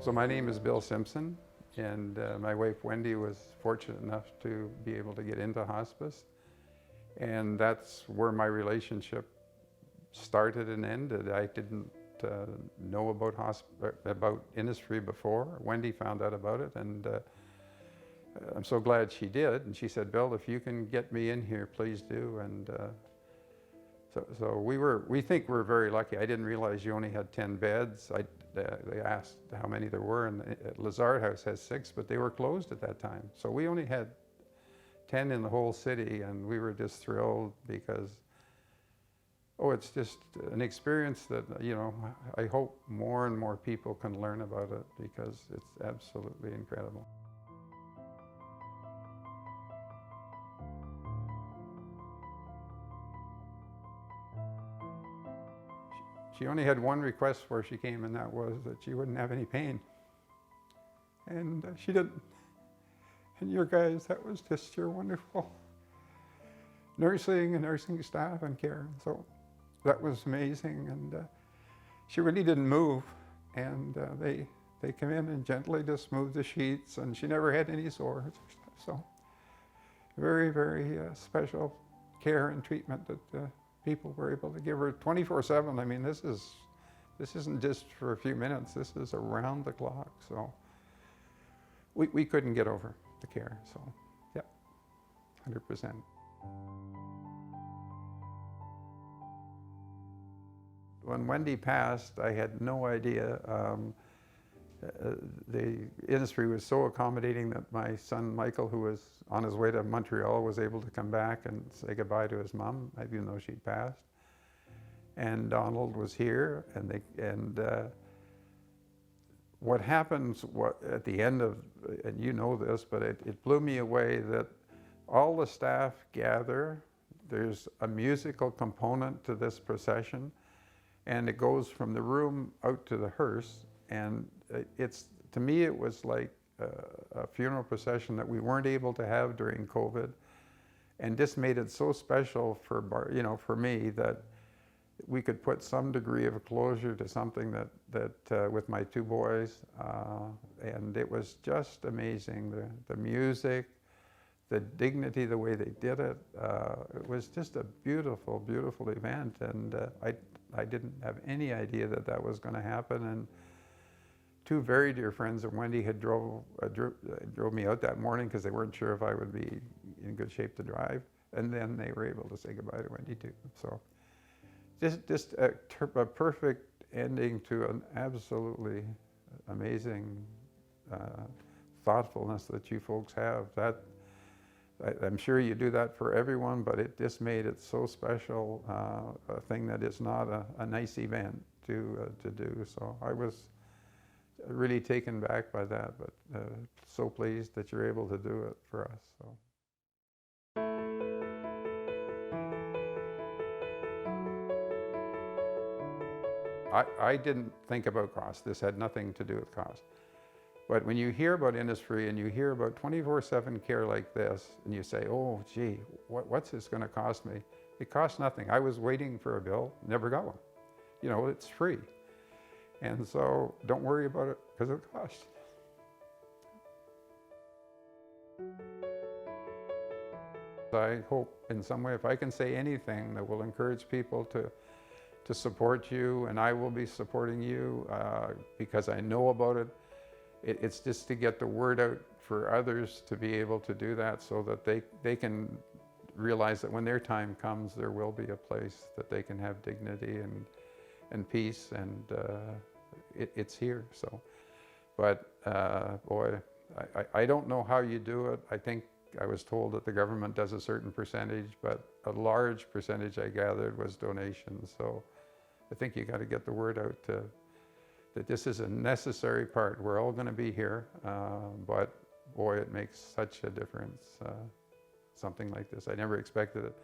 So my name is Bill Simpson, and my wife Wendy was fortunate enough to be able to get into hospice. And that's where my relationship started and ended. I didn't know about industry before. Wendy found out about it, and I'm so glad she did. And she said, "Bill, if you can get me in here, please do." And so we think we're very lucky. I didn't realize you only had 10 beds. They asked how many there were, and Lazard House has 6, but they were closed at that time. So we only had 10 in the whole city, and we were just thrilled because, it's just an experience that, I hope more and more people can learn about it because it's absolutely incredible. She only had one request where she came, and that was that she wouldn't have any pain. And she didn't. And your guys, that was just your wonderful nursing and nursing staff and care. So that was amazing. And she really didn't move. And they come in and gently just moved the sheets, and she never had any sores or stuff. So very, very special care and treatment that people were able to give her 24/7. I mean, this isn't just for a few minutes. This is around the clock. So we couldn't get over the care. So yeah, 100%. When Wendy passed, I had no idea. The industry was so accommodating that my son Michael, who was on his way to Montreal, was able to come back and say goodbye to his mom, even though she'd passed. And Donald was here, and what happens at the end of, and you know this, but it blew me away that all the staff gather. There's a musical component to this procession, and it goes from the room out to the hearse. And to me, it was like a funeral procession that we weren't able to have during COVID, and just made it so special for me that we could put some degree of closure to something that with my 2 boys, and it was just amazing. The music, the dignity, the way they did it. It was just a beautiful, beautiful event, and I didn't have any idea that was going to happen. And 2 very dear friends of Wendy had drove me out that morning because they weren't sure if I would be in good shape to drive. And then they were able to say goodbye to Wendy too. So just a perfect ending to an absolutely amazing thoughtfulness that you folks have. I'm sure you do that for everyone, but it just made it so special, a thing that is not a nice event to do. So I was really taken back by that, but so pleased that you're able to do it for us. So. I didn't think about cost. This had nothing to do with cost. But when you hear about industry and you hear about 24/7 care like this, and you say, "Oh, gee, what's this going to cost me?" It costs nothing. I was waiting for a bill, never got one. It's free. And so don't worry about it because of the cost. I hope in some way, if I can say anything that will encourage people to support you, and I will be supporting you because I know about it. It's just to get the word out for others to be able to do that, so that they can realize that when their time comes, there will be a place that they can have dignity and peace, and it's here. So, but boy, I don't know how you do it. I think I was told that the government does a certain percentage, but a large percentage I gathered was donations. So I think you got to get the word out that this is a necessary part. We're all going to be here, but boy, it makes such a difference, something like this. I never expected it.